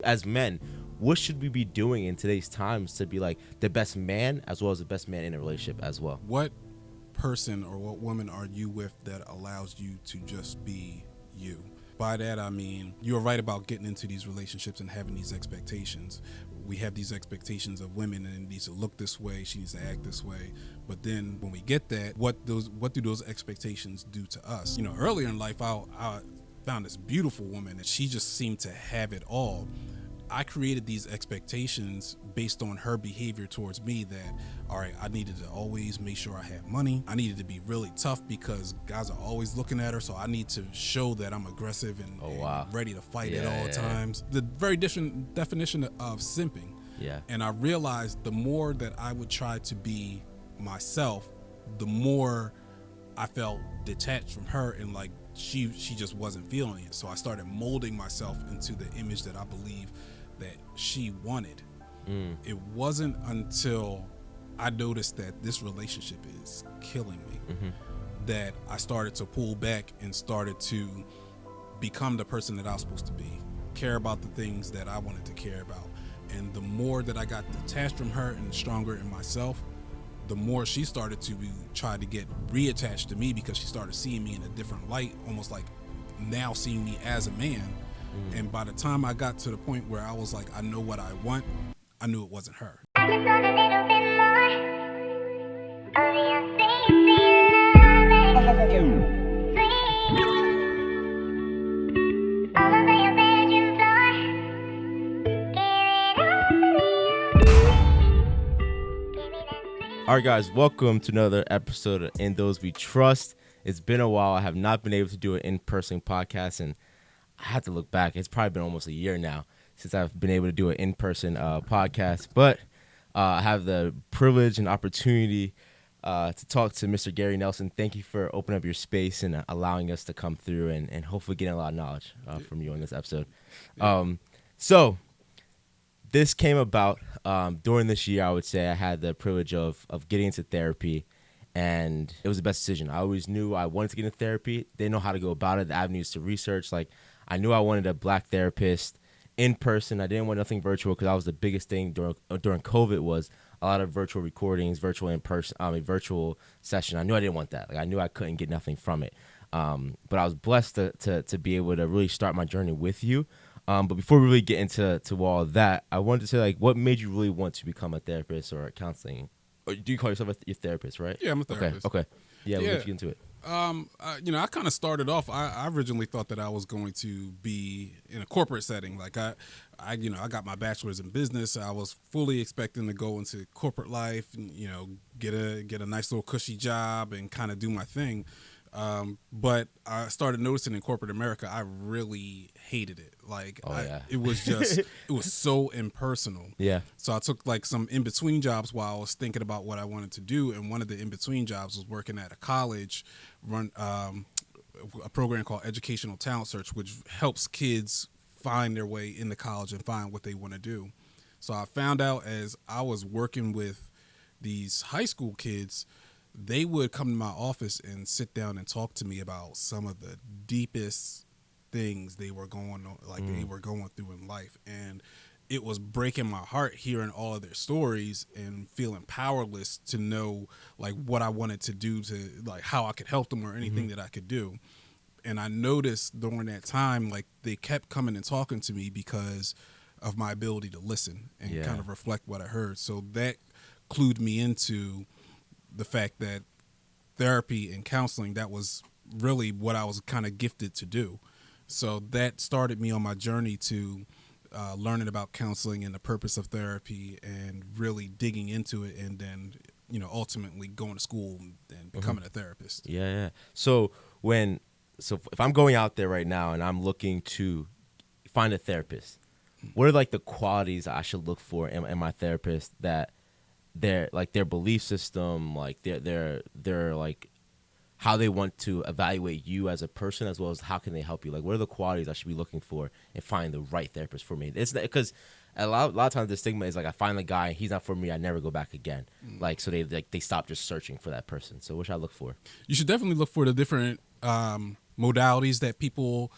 as men, what should we be doing in today's times to be like the best man as well as the best man in a relationship as well? What person or what woman are you with that allows you to just be you? By that, I mean, you're right about getting into these relationships and having these expectations. We have these expectations of women, and it needs to look this way, she needs to act this way. But then when we get that, what do those expectations do to us? Earlier in life, I found this beautiful woman, and she just seemed to have it all. I created these expectations based on her behavior towards me that, all right, I needed to always make sure I had money. I needed to be really tough because guys are always looking at her. So I need to show that I'm aggressive and ready to fight at all times. The very different definition of simping. Yeah. And I realized the more that I would try to be myself, the more I felt detached from her, and like she just wasn't feeling it. So I started molding myself into the image that I believe that she wanted. It wasn't until I noticed that this relationship is killing me that I started to pull back and started to become the person that I was supposed to be, care about the things that I wanted to care about. And the more that I got detached from her and stronger in myself, the more she started to try to get reattached to me, because she started seeing me in a different light, almost like now seeing me as a man. And by the time I got to the point where I was like, I know what I want, I knew it wasn't her. I just want a little bit more of your sweet all over your bedroom floor. Give it up. All right, guys, welcome to another episode of In Those We Trust. It's been a while. I have not been able to do an in-person podcast, and I had to look back. It's probably been almost a year now since I've been able to do an in-person podcast. But I have the privilege and opportunity to talk to Mr. Gary Nelson. Thank you for opening up your space and allowing us to come through and hopefully getting a lot of knowledge from you on this episode. So this came about during this year. I would say I had the privilege of getting into therapy, and it was the best decision. I always knew I wanted to get into therapy. Didn't know how to go about it, the avenues to research. Like, I knew I wanted a black therapist in person. I didn't want nothing virtual, because that was the biggest thing during COVID was a lot of virtual recordings, virtual in person, virtual session. I knew I didn't want that. Like, I knew I couldn't get nothing from it. But I was blessed to be able to really start my journey with you. But before we really get into all of that, I wanted to say, like, what made you really want to become a therapist or a counseling? Or do you call yourself a therapist, right? Yeah, I'm a therapist. Okay. Yeah, let's get into it. I kind of started off. I originally thought that I was going to be in a corporate setting. Like I got my bachelor's in business. I was fully expecting to go into corporate life and get a nice little cushy job and kind of do my thing. But I started noticing in corporate America, I really hated it. Like, it was just, it was so impersonal. Yeah. So I took like some in-between jobs while I was thinking about what I wanted to do. And one of the in-between jobs was working at a college, run a program called Educational Talent Search, which helps kids find their way into college and find what they want to do. So I found out as I was working with these high school kids, they would come to my office and sit down and talk to me about some of the deepest things they were going on, they were going through in life. And it was breaking my heart hearing all of their stories and feeling powerless to know like what I wanted to do, to like how I could help them or anything that I could do. And I noticed during that time, like, they kept coming and talking to me because of my ability to listen and kind of reflect what I heard. So that clued me into the fact that therapy and counseling, that was really what I was kind of gifted to do. So that started me on my journey to learning about counseling and the purpose of therapy and really digging into it, and then, ultimately going to school and becoming a therapist. Yeah. So if I'm going out there right now and I'm looking to find a therapist, what are like the qualities I should look for in my therapist, that their belief system, like their like how they want to evaluate you as a person, as well as how can they help you? Like, what are the qualities I should be looking for in finding the right therapist for me? It's because a lot of times the stigma is like, I find the guy, he's not for me, I never go back again. Like, so they stop just searching for that person. So what should I look for? You should definitely look for the different modalities that people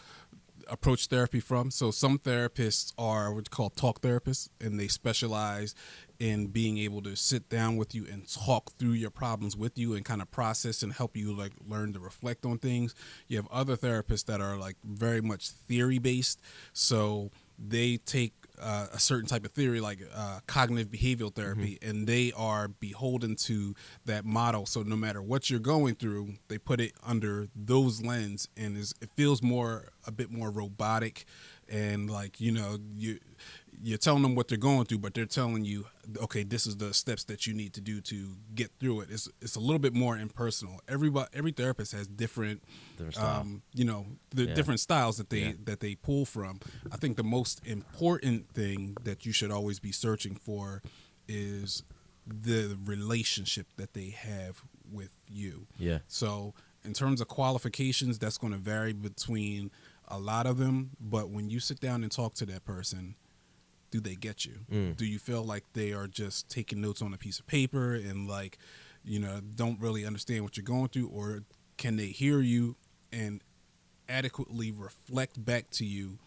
approach therapy from. So some therapists are what's called talk therapists, and they specialize in being able to sit down with you and talk through your problems with you and kind of process and help you like learn to reflect on things. You have other therapists that are like very much theory based. So they take a certain type of theory like cognitive behavioral therapy, and they are beholden to that model. So no matter what you're going through, they put it under those lens, and it feels a bit more robotic, and like you're telling them what they're going through, but they're telling you, okay, this is the steps that you need to do to get through it. It's a little bit more impersonal. Every therapist has different style. different styles that they pull from. I think the most important thing that you should always be searching for is the relationship that they have with you. Yeah. So in terms of qualifications, that's going to vary between a lot of them. But when you sit down and talk to that person, do they get you? Do you feel like they are just taking notes on a piece of paper and like, don't really understand what you're going through, or can they hear you and adequately reflect back to you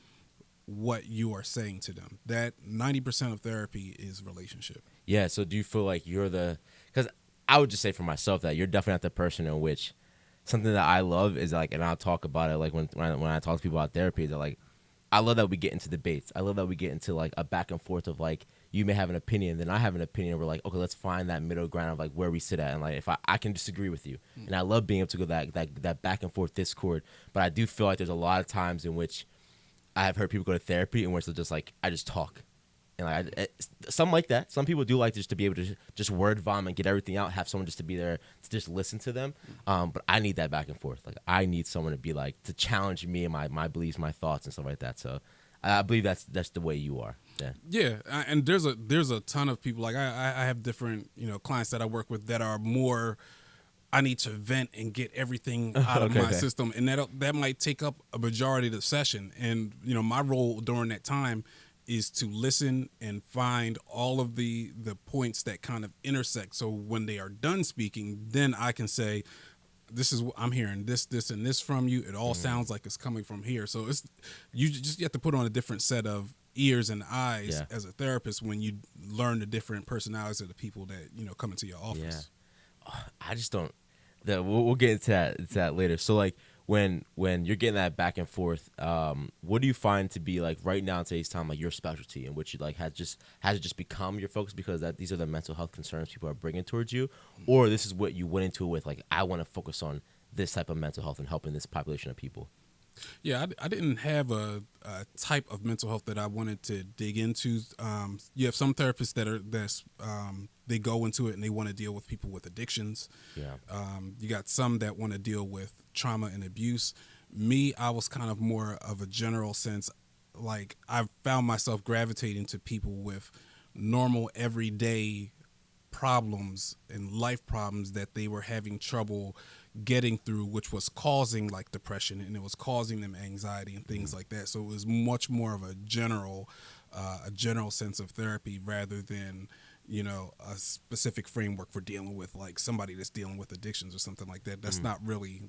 what you are saying to them? That 90% of therapy is relationship. Yeah. So do you feel like because I would just say for myself that you're definitely not the person in which something that I love is like, and I'll talk about it like when I talk to people about therapy, they're like, I love that we get into debates. I love that we get into like a back and forth of like, you may have an opinion, then I have an opinion. We're like, okay, let's find that middle ground of like where we sit at. And like, if I can disagree with you, and I love being able to go that back and forth discord. But I do feel like there's a lot of times in which I have heard people go to therapy in which they're just like, I just talk. And like some like that. Some people do like just to be able to just word vomit and get everything out, have someone just to be there to just listen to them. But I need that back and forth. Like I need someone to be like to challenge me and my beliefs, my thoughts, and stuff like that. So I believe that's the way you are. Yeah, and there's a ton of people. Like I have different clients that I work with that are more, I need to vent and get everything out of my system, and that might take up a majority of the session. And my role during that time is to listen and find all of the points that kind of intersect. So when they are done speaking, then I can say, this is what I'm hearing, this and this from you. It all sounds like it's coming from here. So you have to put on a different set of ears and eyes as a therapist when you learn the different personalities of the people that come into your office. Yeah. I just don't. We'll get into that later. So like when you're getting that back and forth, what do you find to be like right now in today's time like your specialty, in which you like has it just become your focus because these are the mental health concerns people are bringing towards you, or this is what you went into it with, like I want to focus on this type of mental health and helping this population of people? Yeah, I didn't have a type of mental health that I wanted to dig into. You have some therapists they go into it and they want to deal with people with addictions. Yeah. You got some that want to deal with trauma and abuse. Me, I was kind of more of a general sense. Like I found myself gravitating to people with normal everyday problems and life problems that they were having trouble getting through, which was causing like depression, and it was causing them anxiety and things like that. So it was much more of a general sense of therapy rather than a specific framework for dealing with like somebody that's dealing with addictions or something like that. That's not really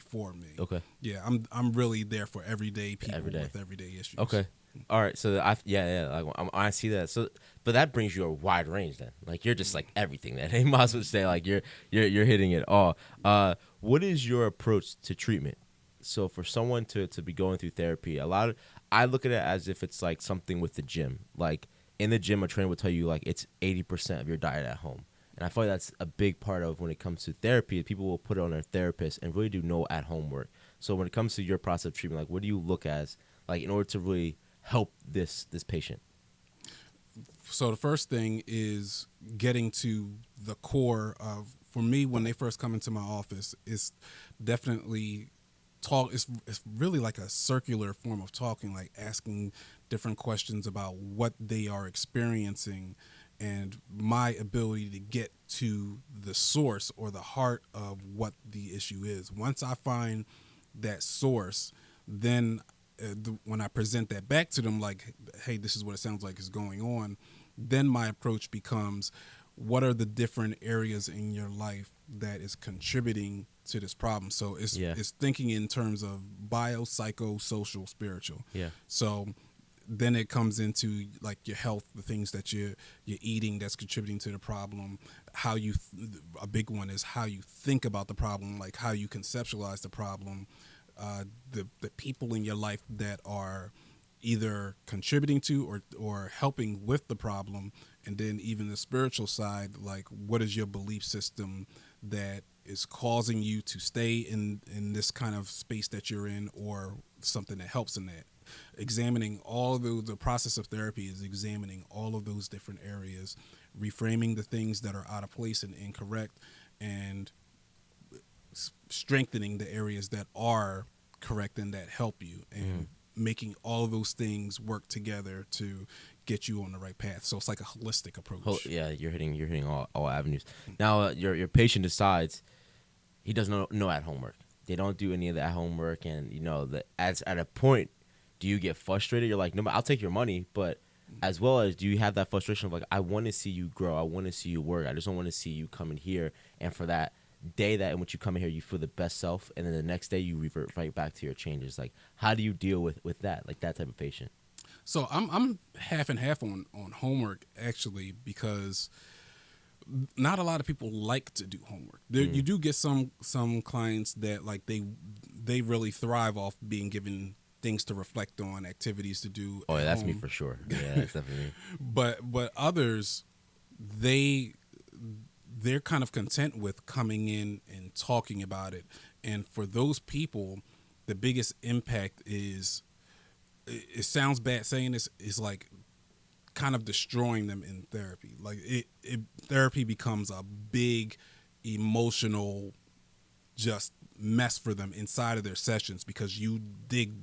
for me. Okay. Yeah, I'm really there for everyday people with everyday issues. Okay. All right. So I see that. So, but that brings you a wide range then. Like you're just like everything. Then you might as well say like you're hitting it all. What is your approach to treatment? So for someone to be going through therapy, I look at it as if it's like something with the gym. Like in the gym, a trainer will tell you like it's 80% of your diet at home. And I feel like that's a big part of when it comes to therapy. People will put it on their therapist and really do no at-home work. So when it comes to your process of treatment, like what do you look as like in order to really help this patient? So the first thing is getting to the core of, for me, when they first come into my office, it's definitely talk. It's really like a circular form of talking, like asking different questions about what they are experiencing and my ability to get to the source or the heart of what the issue is. Once I find that source, then when I present that back to them, like, hey, this is what it sounds like is going on, then my approach becomes, what are the different areas in your life that is contributing to this problem. So Yeah. it's thinking in terms of bio, psycho, social, spiritual. Yeah. So then it comes into like your health, the things that you're eating that's contributing to the problem. How you a big one is how you think about the problem, like how you conceptualize the problem. The people in your life that are either contributing to or helping with the problem, and then even the spiritual side, like what is your belief system that is causing you to stay in this kind of space that you're in, or something that helps in that. Examining all of the process of therapy is examining all of those different areas, reframing the things that are out of place and incorrect, and strengthening the areas that are correct and that help you, and making all of those things work together to get you on the right path. So it's like a holistic approach. Yeah, you're hitting all avenues. Now your patient decides he doesn't know at homework. They don't do any of that homework, and at a point, do you get frustrated? You're like, no, I'll take your money, but as well as do you have that frustration of like, I want to see you grow, I want to see you work, I just don't want to see you come in here, and for that day that in which you come in here, you feel the best self, and then the next day you revert right back to your changes. Like, how do you deal with that, like that type of patient? So I'm half and half on homework, actually, because not a lot of people like to do homework. You do get some clients that like they really thrive off being given things to reflect on, activities to do. Oh, yeah, that's me home. for sure. Yeah, that's definitely me. But others, they're kind of content with coming in and talking about it. And for those people, the biggest impact is, it sounds bad saying this, is like kind of destroying them in therapy. Like therapy becomes a big emotional just mess for them inside of their sessions, because you dig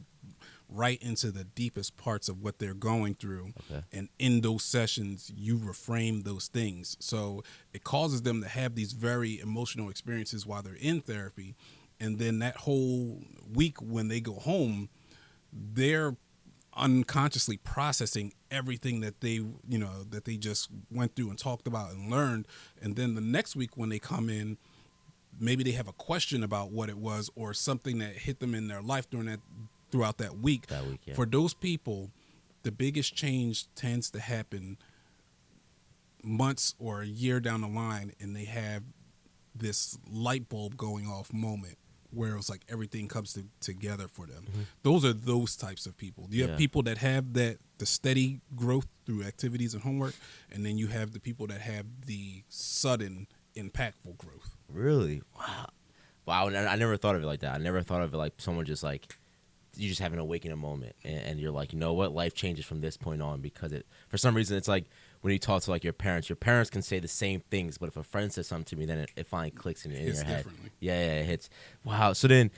right into the deepest parts of what they're going through. Okay. And in those sessions you reframe those things, so it causes them to have these very emotional experiences while they're in therapy, and then that whole week when they go home, they're unconsciously processing everything that they just went through and talked about and learned. And then the next week when they come in, maybe they have a question about what it was, or something that hit them in their life throughout that week. Yeah. For those people, the biggest change tends to happen months or a year down the line, and they have this light bulb going off moment where it's like everything comes together for them. Those are those types of people. You have people that have the steady growth through activities and homework, and then you have the people that have the sudden impactful growth. Really? Wow. I never thought of it like that. I never thought of it like someone just like, you just have an awakening moment, and you're like, you know what, life changes from this point on, because for some reason it's like when you talk to like your parents can say the same things, but if a friend says something to me, then it finally clicks in your head. Differently. Yeah, it hits. Wow. So then,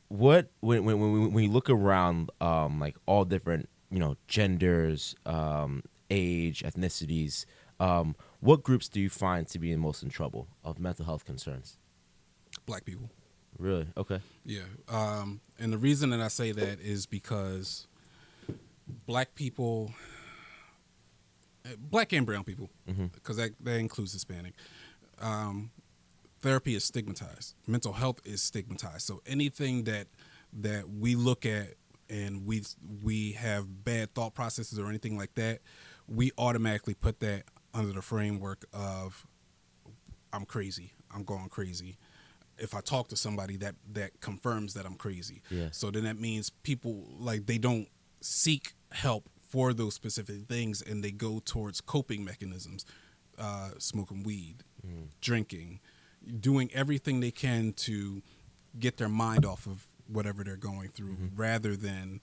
what when you look around, like all different genders, age, ethnicities, what groups do you find to be the most in trouble of mental health concerns? Black people. Really? Okay. Yeah. And the reason that I say that is because black people, black and brown people, because that includes Hispanic, therapy is stigmatized. Mental health is stigmatized. So anything that we look at and we have bad thought processes or anything like that, we automatically put that under the framework of, I'm crazy, I'm going crazy. If I talk to somebody that confirms that I'm crazy. Yeah. So then that means people, like, they don't seek help for those specific things, and they go towards coping mechanisms, smoking weed, drinking, doing everything they can to get their mind off of whatever they're going through, rather than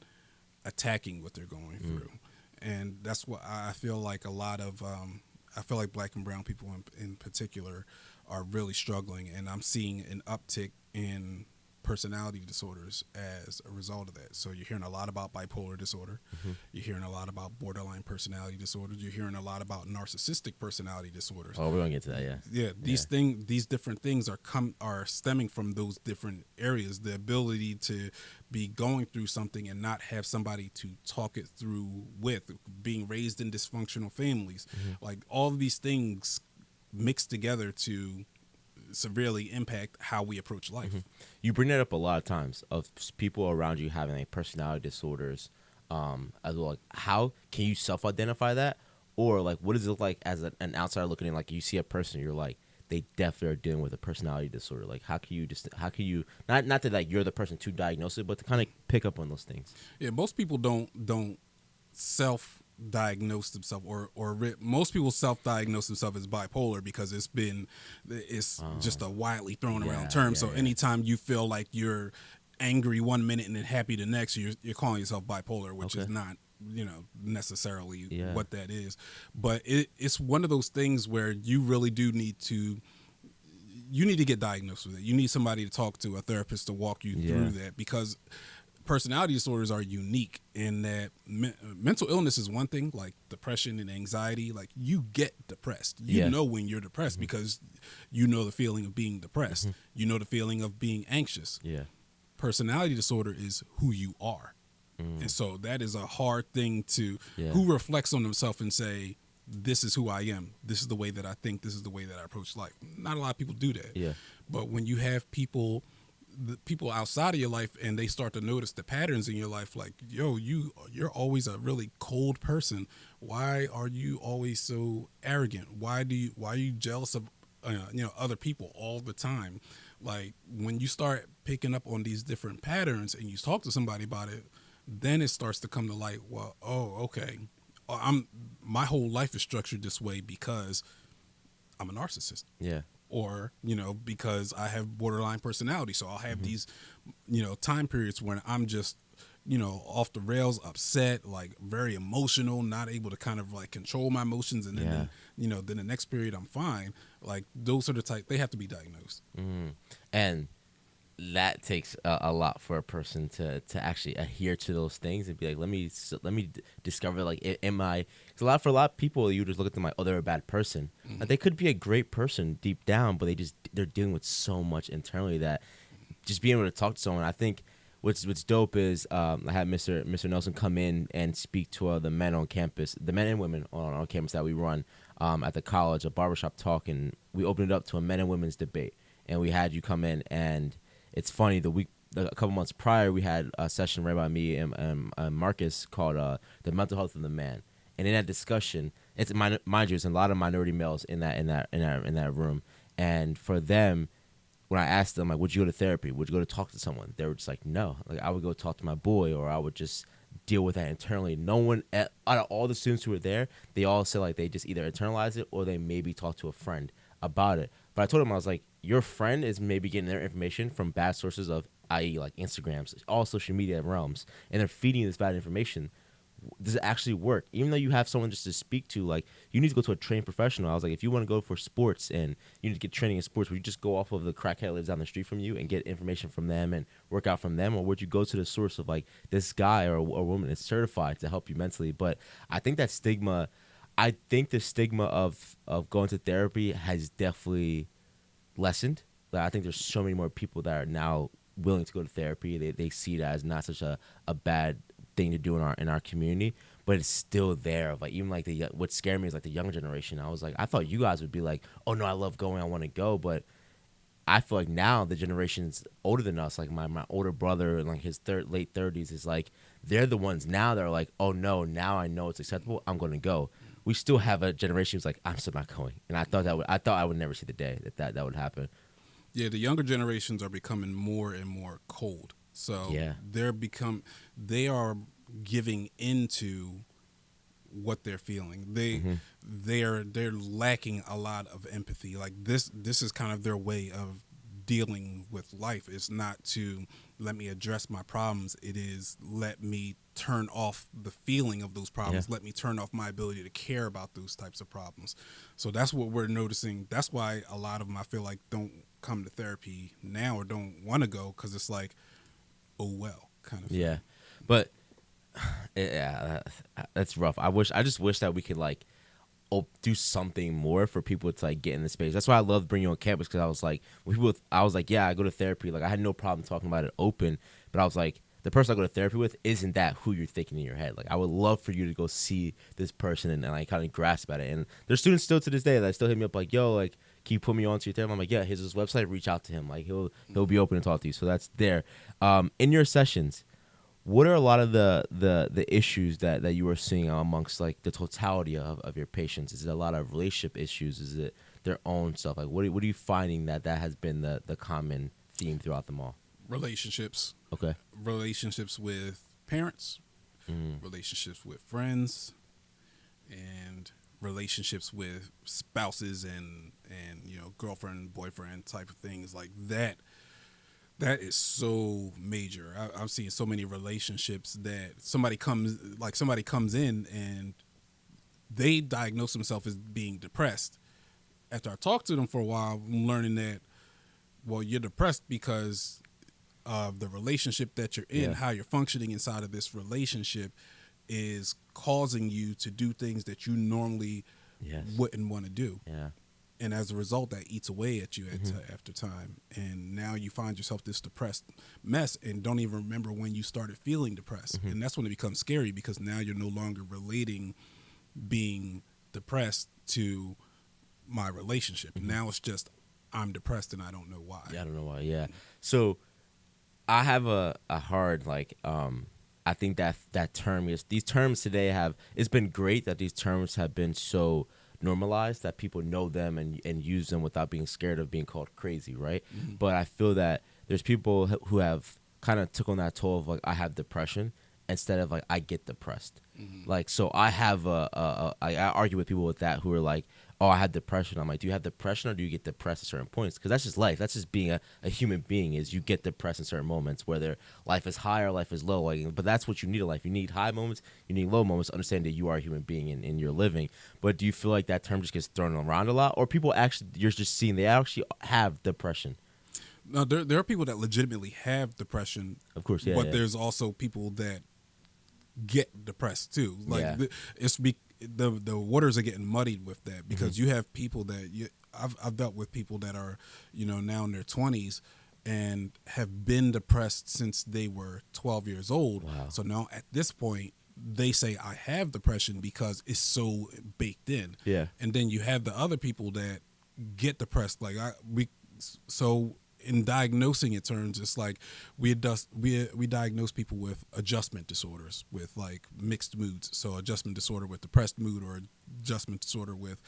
attacking what they're going through. And that's what I feel like a lot of, I feel like black and brown people in particular are really struggling, and I'm seeing an uptick in personality disorders as a result of that. So you're hearing a lot about bipolar disorder. You're hearing a lot about borderline personality disorders. You're hearing a lot about narcissistic personality disorders. Oh, we're gonna get to that. Yeah, these different things are stemming from those different areas. The ability to be going through something and not have somebody to talk it through with, being raised in dysfunctional families, like all of these things mixed together to severely impact how we approach life. You bring that up a lot of times of people around you having like personality disorders, as well. Like, how can you self-identify that, or like what does it look like as an outsider looking in? Like you see a person, you're like, they definitely are dealing with a personality disorder. Like how can you not that like you're the person to diagnose it, but to kind of pick up on those things. Yeah, most people don't self-diagnose themselves, most people self-diagnose themselves as bipolar because it's just a widely thrown around term. So anytime you feel like you're angry one minute and then happy the next, you're calling yourself bipolar, which is not necessarily what that is. But it's one of those things where you really do need to get diagnosed with it. You need somebody to talk to, a therapist to walk you through that, because personality disorders are unique in that mental illness is one thing, like depression and anxiety. Like you get depressed. You know when you're depressed because you know the feeling of being depressed. You know the feeling of being anxious. Yeah. Personality disorder is who you are. And so that is a hard thing to, who reflects on themselves and say, this is who I am. This is the way that I think. This is the way that I approach life. Not a lot of people do that. Yeah. But when you have people outside of your life and they start to notice the patterns in your life, like, yo, you're always a really cold person. Why are you always so arrogant? Why are you jealous of other people all the time? Like when you start picking up on these different patterns and you talk to somebody about it, then it starts to come to light. Well, okay, my whole life is structured this way because I'm a narcissist. Yeah. Or, because I have borderline personality. So I'll have these, time periods when I'm just, off the rails, upset, like very emotional, not able to kind of like control my emotions. And then, then the next period I'm fine. Like those are the type, they have to be diagnosed. And that takes a lot for a person to actually adhere to those things and be like, let me discover, like, am I? Because for a lot of people, you just look at them like, oh, they're a bad person. Like, they could be a great person deep down, but they're dealing with so much internally that just being able to talk to someone. I think what's dope is I had Mr. Nelson come in and speak to the men on campus, the men and women on campus that we run at the college, a barbershop talk, and we opened it up to a men and women's debate, and we had you come in. And it's funny, a couple months prior, we had a session ran by me and Marcus called "The Mental Health of the Man." And in that discussion, it's mind you, there's a lot of minority males in that room. And for them, when I asked them, like, would you go to therapy? Would you go to talk to someone? They were just like, no. Like, I would go talk to my boy, or I would just deal with that internally. No one, out of all the students who were there, they all said like they just either internalize it or they maybe talk to a friend about it. But I told them, I was like, your friend is maybe getting their information from bad sources of, i.e. like Instagrams, all social media realms, and they're feeding you this bad information. Does it actually work? Even though you have someone just to speak to, like, you need to go to a trained professional. I was like, if you want to go for sports and you need to get training in sports, would you just go off of the crackhead that lives down the street from you and get information from them and work out from them? Or would you go to the source of, like, this guy or woman is certified to help you mentally? But I think the stigma of going to therapy has definitely lessened. Like, I think there's so many more people that are now willing to go to therapy. They see it as not such a bad thing to do in our community, but it's still there. Like, even like what scared me is like the younger generation. I was like, I thought you guys would be like, oh no, I love going, I want to go. But I feel like now the generations older than us, like my older brother and like his late 30s, is like they're the ones now that are like, oh no, now I know it's acceptable, I'm going to go. We still have a generation who's like, I'm still not going. And I thought I would never see the day that would happen. Yeah, the younger generations are becoming more and more cold. So they are giving into what they're feeling. They're lacking a lot of empathy. Like this is kind of their way of dealing with life. It's not to let me address my problems. It is let me turn off the feeling of those problems. Let me turn off my ability to care about those types of problems. So that's what we're noticing. That's why a lot of them, I feel like, don't come to therapy now or don't want to go, because it's like, oh well, kind of thing. Yeah, but that's rough. I just wish that we could like do something more for people to like get in the space. That's why I love bringing you on campus, because I was like, I was like, yeah, I go to therapy. Like, I had no problem talking about it open, but I was like, the person I go to therapy with isn't that who you're thinking in your head. Like, I would love for you to go see this person and like kind of grasp at it. And there's students still to this day that still hit me up like, yo, like, can you put me on to your therapist? I'm like, yeah, here's his website. Reach out to him. Like, he'll be open to talk to you. So that's there. In your sessions, what are a lot of the issues that you are seeing amongst like the totality of your patients? Is it a lot of relationship issues? Is it their own stuff? Like, what are you finding that has been the common theme throughout them all? Relationships. Okay. Relationships with parents, relationships with friends, and relationships with spouses and girlfriend, boyfriend type of things like that. That is so major. I've seen so many relationships that somebody comes in and they diagnose themselves as being depressed. After I talk to them for a while, I'm learning that, well, you're depressed because of the relationship that you're in, how you're functioning inside of this relationship is causing you to do things that you normally wouldn't want to do. Yeah. And as a result, that eats away at you after time. And now you find yourself this depressed mess and don't even remember when you started feeling depressed. And that's when it becomes scary because now you're no longer relating being depressed to my relationship. Now it's just, I'm depressed and I don't know why. Yeah, I don't know why. Yeah. So I have a hard, like, I think that term is, these terms today it's been great that these terms have been so normalized that people know them and use them without being scared of being called crazy, right? But I feel that there's people who have kind of took on that toll of like, I have depression instead of like, I get depressed. Like, so I have I argue with people with that who are like, oh, I had depression. I'm like, do you have depression or do you get depressed at certain points? Because that's just life. That's just being a human being, is you get depressed in certain moments, whether life is high or life is low. Like, but that's what you need in life. You need high moments, you need low moments, understand that you are a human being and you're living. But do you feel like that term just gets thrown around a lot? Or people actually, you're just seeing they actually have depression? No, there are people that legitimately have depression. Of course, yeah. But there's also people that get depressed too. Like the waters are getting muddied with that because you have people that I've dealt with people that are now in their 20s and have been depressed since they were 12 years old. Wow. So now at this point they say I have depression because it's so baked in. Yeah. And then you have the other people that get depressed. Like so in diagnosing it terms, it's like we diagnose people with adjustment disorders, with like mixed moods. So adjustment disorder with depressed mood or adjustment disorder with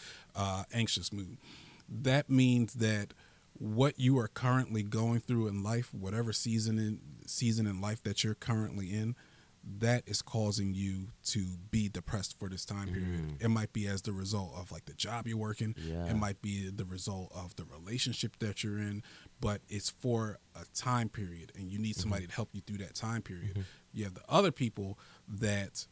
anxious mood. That means that what you are currently going through in life, whatever season in life that you're currently in, that is causing you to be depressed for this time period. It might be as the result of like the job you're working. Yeah. It might be the result of the relationship that you're in, but it's for a time period and you need somebody to help you through that time period. You have the other people that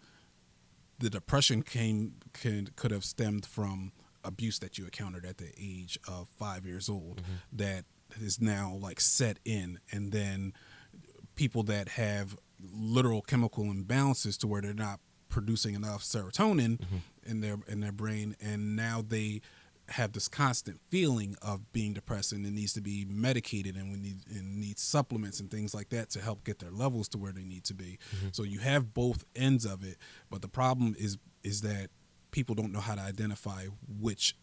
the depression could have stemmed from abuse that you encountered at the age of 5 years old that is now like set in, and then people that have literal chemical imbalances to where they're not producing enough serotonin in their brain, and now they have this constant feeling of being depressed and it needs to be medicated and need supplements and things like that to help get their levels to where they need to be. So you have both ends of it, but the problem is that people don't know how to identify which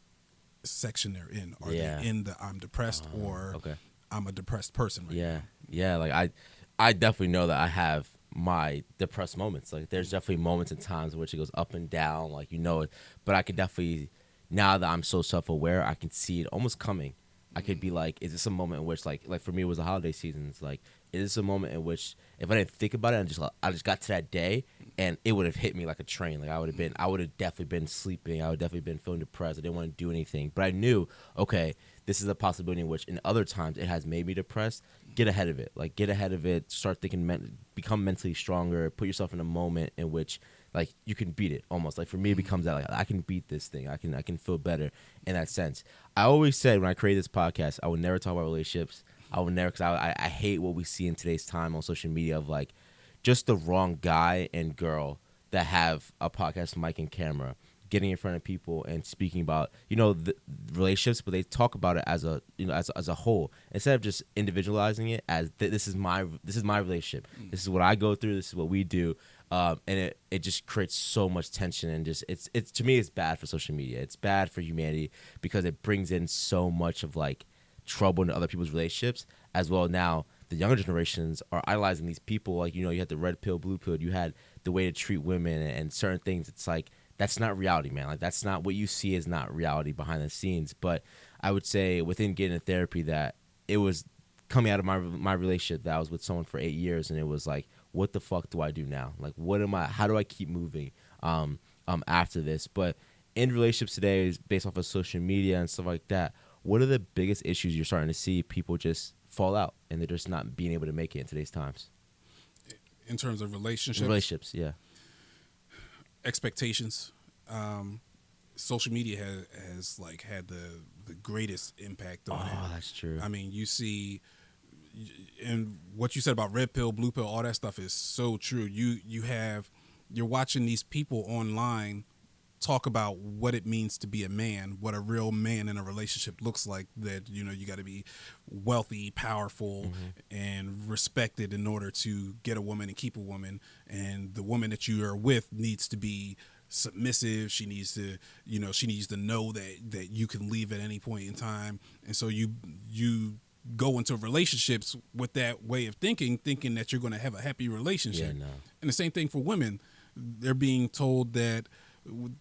section they're in. Are they in the I'm depressed or I'm a depressed person right now? Yeah, like I definitely know that I have my depressed moments. Like there's definitely moments and times in which it goes up and down, like it. But I could definitely, now that I'm so self-aware, I can see it almost coming. I could be like, is this a moment in which like for me it was the holiday season. It's like, is this a moment in which if I didn't think about it, I just got to that day and it would have hit me like a train. Like I would have definitely been sleeping. I would definitely been feeling depressed. I didn't want to do anything. But I knew, okay, this is a possibility in which in other times it has made me depressed. Get ahead of it. Like get ahead of it. Start thinking, become mentally stronger. Put yourself in a moment in which like you can beat it almost. Like for me, it becomes that like I can beat this thing. I can feel better in that sense. I always said when I created this podcast, I would never talk about relationships. I would never, because I hate what we see in today's time on social media of like just the wrong guy and girl that have a podcast mic and camera getting in front of people and speaking about the relationships, but they talk about it as a as a whole instead of just individualizing it as this is my relationship. This is what I go through. This is what we do. And it just creates so much tension, and just it's to me it's bad for social media. It's bad for humanity because it brings in so much of like trouble into other people's relationships as well. Now the younger generations are idolizing these people. Like you had the red pill, blue pill. You had the way to treat women and certain things. It's like that's not reality, man. Like that's not what you see is not reality behind the scenes. But I would say within getting a therapy that it was coming out of my relationship that I was with someone for 8 years, and it was like, what the fuck do I do now? Like, what am I? How do I keep moving after this? But in relationships today, based off of social media and stuff like that, what are the biggest issues you're starting to see people just fall out and they're just not being able to make it in today's times? In terms of relationships? Relationships, yeah. Expectations. Social media has like had the greatest impact on it. Oh, that's true. I mean, you see, and what you said about red pill, blue pill, all that stuff is so true. You're watching these people online talk about what it means to be a man, what a real man in a relationship looks like, that you got to be wealthy, powerful, and respected in order to get a woman and keep a woman, and the woman that you are with needs to be submissive. She needs to know that you can leave at any point in time. And so you go into relationships with that way of thinking that you're going to have a happy relationship. Yeah, no. And the same thing for women. They're being told that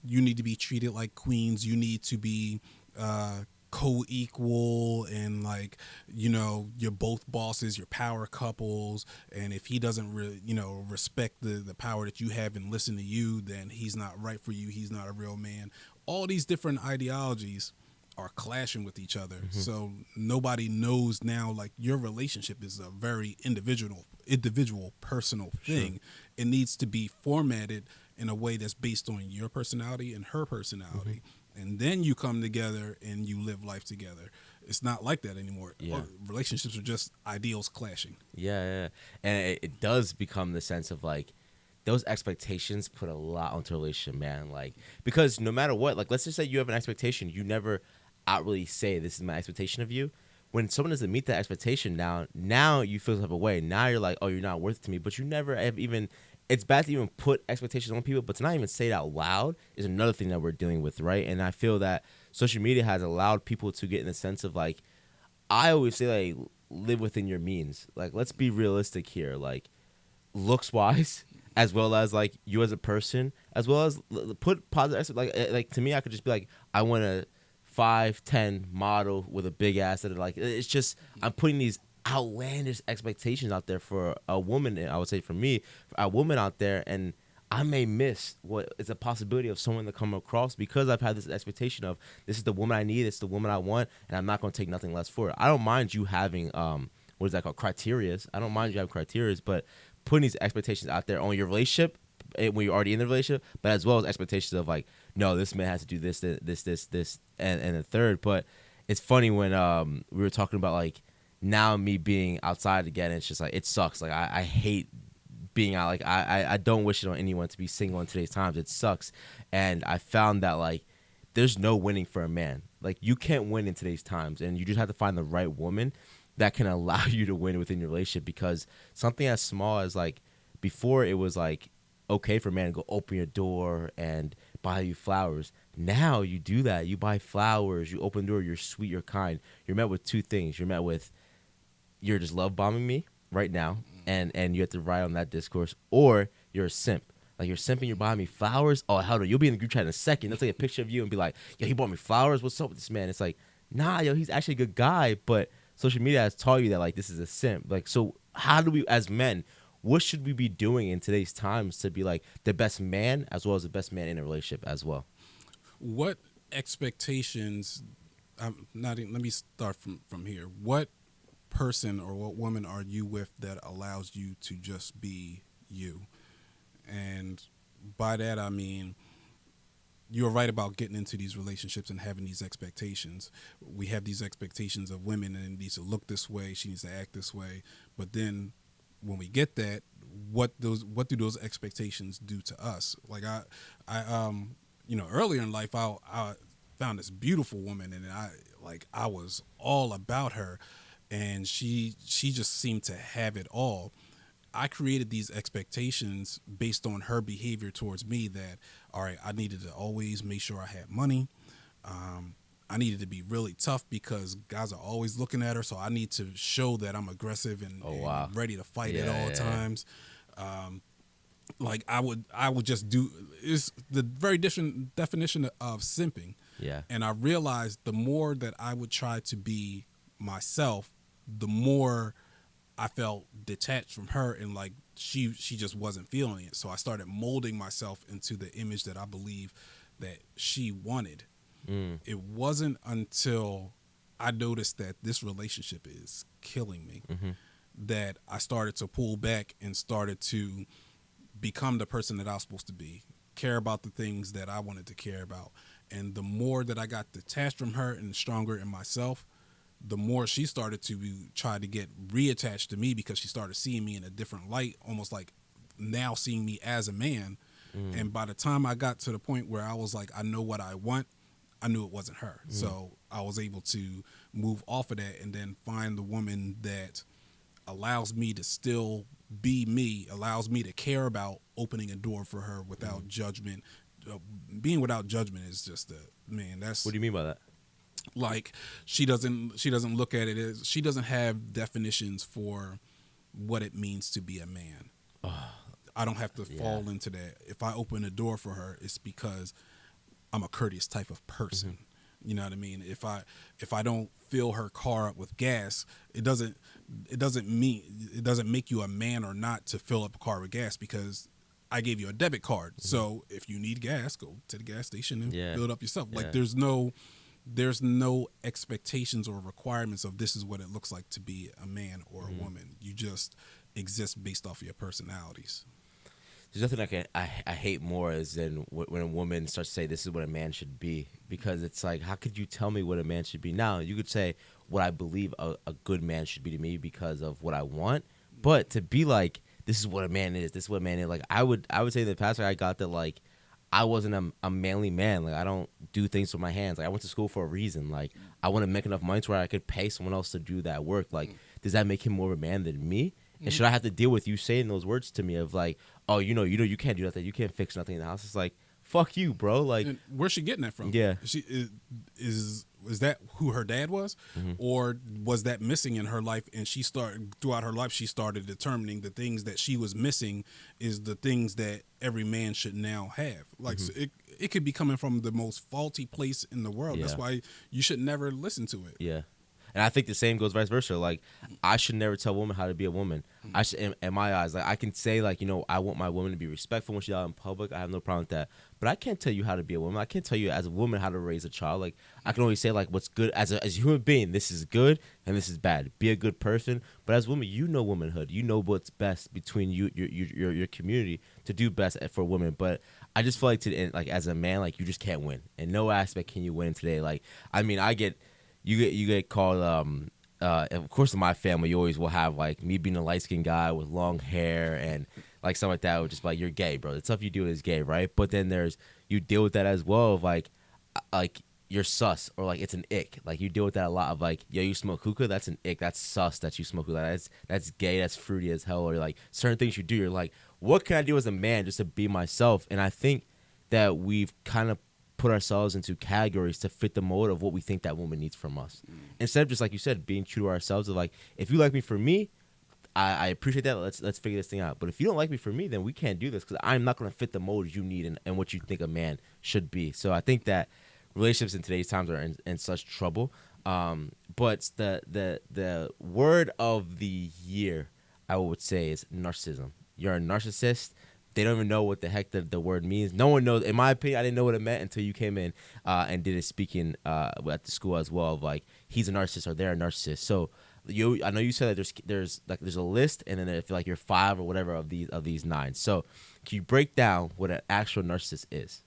you need to be treated like queens. You need to be co-equal, and like, you're both bosses, you're power couples. And if he doesn't really, respect the power that you have and listen to you, then he's not right for you. He's not a real man. All these different ideologies are clashing with each other. So nobody knows now, like, your relationship is a very individual personal thing. Sure. It needs to be formatted in a way that's based on your personality and her personality. And then you come together and you live life together. It's not like that anymore. Yeah. Relationships are just ideals clashing. Yeah. And it does become the sense of like, those expectations put a lot onto a relationship, man. Like, because no matter what, like, let's just say you have an expectation, you never outwardly say this is my expectation of you. When someone doesn't meet that expectation, now you feel some type of way. Now you're like, oh, you're not worth it to me. But you never have even. It's bad to even put expectations on people, but to not even say it out loud is another thing that we're dealing with, right? And I feel that social media has allowed people to get in the sense of like, I always say like, live within your means. Like, let's be realistic here. Like, looks wise, as well as like you as a person, as well as put positive. Like to me, I could just be like, I want a 5'10" model with a big ass. That like, it's just, I'm putting these outlandish expectations out there for a woman. I would say for me, for a woman out there, and I may miss what is a possibility of someone to come across because I've had this expectation of this is the woman I need, it's the woman I want, and I'm not going to take nothing less for it. I don't mind you having what is that called, criterias. I don't mind you having criterias, but putting these expectations out there on your relationship when you're already in the relationship, but as well as expectations of like, no, this man has to do this, and the third. But it's funny when we were talking about like, now me being outside again, it's just like, it sucks. Like I hate being out. Like I don't wish it on anyone to be single in today's times. It sucks. And I found that like, there's no winning for a man. Like, you can't win in today's times, and you just have to find the right woman that can allow you to win within your relationship. Because something as small as like, before it was like okay for a man to go open your door and buy you flowers. Now you do that. You buy flowers, you open the door, you're sweet, you're kind. You're met with two things. You're met with, you're just love bombing me right now, and you have to ride on that discourse, or you're a simp. Like, you're simping, you're buying me flowers. Oh, hell no, you'll be in the group chat in a second. They'll take a picture of you and be like, yo, he bought me flowers. What's up with this man? It's like, nah, yo, he's actually a good guy. But social media has taught you that, like, this is a simp. Like, so how do we, as men, what should we be doing in today's times to be like the best man as well as the best man in a relationship as well? What expectations, let me start from here. What person or what woman are you with that allows you to just be you? And by that I mean, you're right about getting into these relationships and having these expectations. We have these expectations of women, and it needs to look this way, she needs to act this way. But then when we get that, what do those expectations do to us? Like, I earlier in life, I found this beautiful woman, and I was all about her, and she just seemed to have it all. I created these expectations based on her behavior towards me that, all right, I needed to always make sure I had money. I needed to be really tough because guys are always looking at her. So I need to show that I'm aggressive and, and ready to fight at all times. Like I would just do is the very different definition of simping. Yeah. And I realized the more that I would try to be myself, the more I felt detached from her, and like she just wasn't feeling it. So I started molding myself into the image that I believe that she wanted. It wasn't until I noticed that this relationship is killing me that I started to pull back and started to become the person that I was supposed to be, care about the things that I wanted to care about. And the more that I got detached from her and stronger in myself, the more she started to try to get reattached to me because she started seeing me in a different light, almost like now seeing me as a man. And by the time I got to the point where I was like, I know what I want, I knew it wasn't her. So I was able to move off of that and then find the woman that allows me to still be me, allows me to care about opening a door for her without judgment. Being without judgment is just man, that's What do you mean by that? like she doesn't look at it as, she doesn't have definitions for what it means to be a man. I don't have to fall into that. If I open a door for her, it's because I'm a courteous type of person. You know what I mean? If I don't fill her car up with gas, it doesn't make you a man or not to fill up a car with gas because I gave you a debit card. So if you need gas, go to the gas station and fill it up yourself. Like there's no expectations or requirements of this is what it looks like to be a man or a woman. You just exist based off of your personalities. There's nothing I hate more is than when a woman starts to say this is what a man should be, because it's like, how could you tell me what a man should be? Now you could say what I believe a good man should be to me because of what I want, but to be like, this is what a man is, this is what a man is, like I would say in the past, I got that like I wasn't a manly man. Like I don't do things with my hands. Like I went to school for a reason. Like I want to make enough money to where I could pay someone else to do that work. Like does that make him more of a man than me? And should I have to deal with you saying those words to me of like, oh, you can't do nothing, you can't fix nothing in the house? It's like, fuck you, bro. Like, and where's she getting that from? Yeah, is that who her dad was, or was that missing in her life? And throughout her life, she started determining the things that she was missing is the things that every man should now have. Like so it could be coming from the most faulty place in the world. That's why you should never listen to it. Yeah. And I think the same goes vice versa. Like, I should never tell a woman how to be a woman. I should, in my eyes, like I can say, like, I want my woman to be respectful when she's out in public. I have no problem with that. But I can't tell you how to be a woman. I can't tell you as a woman how to raise a child. Like, I can only say like what's good as a human being. This is good and this is bad. Be a good person. But as a woman, you know womanhood. You know what's best between your community to do best for women. But I just feel like as a man, like you just can't win. In no aspect can you win today. Like, I mean, you get called of course in my family you always will have like me being a light-skinned guy with long hair and like something like that, which is like, you're gay, bro. The stuff you do is gay, right? But then you deal with that as well of like you're sus, or like it's an ick. Like you deal with that a lot of like, yo, you smoke hookah, that's an ick, that's sus that you smoke hookah, that's gay, that's fruity as hell. Or like certain things you do, you're like, what can I do as a man just to be myself? And I think that we've kind of put ourselves into categories to fit the mold of what we think that woman needs from us. Instead of just, like you said, being true to ourselves of like, if you like me for me, I appreciate that. Let's figure this thing out. But if you don't like me for me, then we can't do this because I'm not going to fit the mold you need and what you think a man should be. So I think that relationships in today's times are in such trouble. But the word of the year, I would say, is narcissism. You're a narcissist. They don't even know what the heck the word means. No one knows. In my opinion, I didn't know what it meant until you came in and did a speaking at the school as well of like, he's a narcissist or they're a narcissist. So I know you said that there's a list, and then if like you're 5 or whatever of these 9. So can you break down what an actual narcissist is?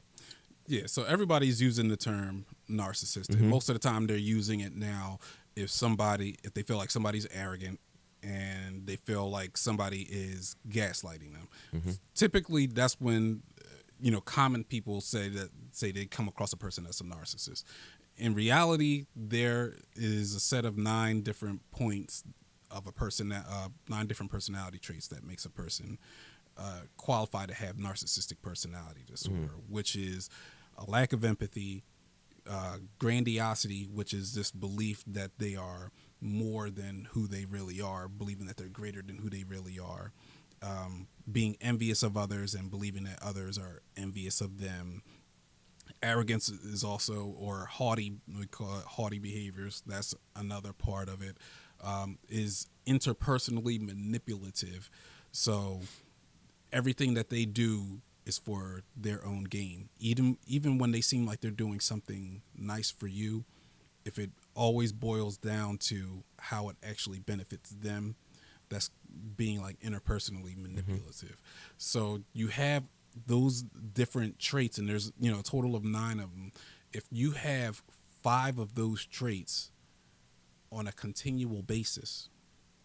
Yeah, so everybody's using the term narcissist. And most of the time they're using it now if they feel like somebody's arrogant and they feel like somebody is gaslighting them. Typically, that's when common people say they come across a person that's a narcissist. In reality, there is a set of 9 different points of a person that 9 different personality traits that makes a person qualified to have narcissistic personality disorder, which is a lack of empathy, grandiosity, which is this belief that they are more than who they really are, believing that they're greater than who they really are, being envious of others and believing that others are envious of them. Arrogance is also, or haughty, we call it haughty behaviors. That's another part of it. Is interpersonally manipulative. So everything that they do is for their own gain. Even when they seem like they're doing something nice for you, if it always boils down to how it actually benefits them, that's being like interpersonally manipulative. So you have those different traits, and there's a total of 9 of them. If you have 5 of those traits on a continual basis,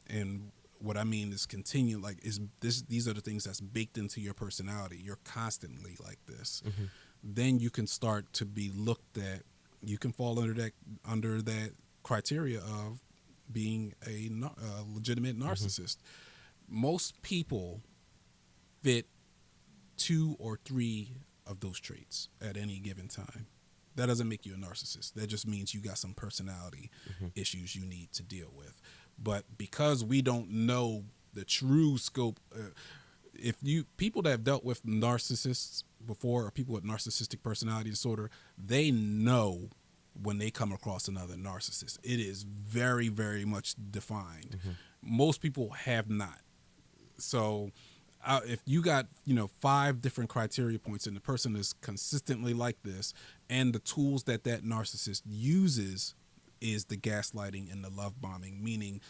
and what I mean is continue, like these are the things that's baked into your personality. You're constantly like this. Then you can start to be looked at. You can fall under that criteria of being a legitimate narcissist. Most people fit 2 or 3 of those traits at any given time. That doesn't make you a narcissist. That just means you got some personality issues you need to deal with. But because we don't know the true scope, people that have dealt with narcissists before, or people with narcissistic personality disorder, they know when they come across another narcissist. It is very, very much defined. Most people have not. So if you got 5 different criteria points and the person is consistently like this, and the tools that narcissist uses is the gaslighting and the love bombing, meaning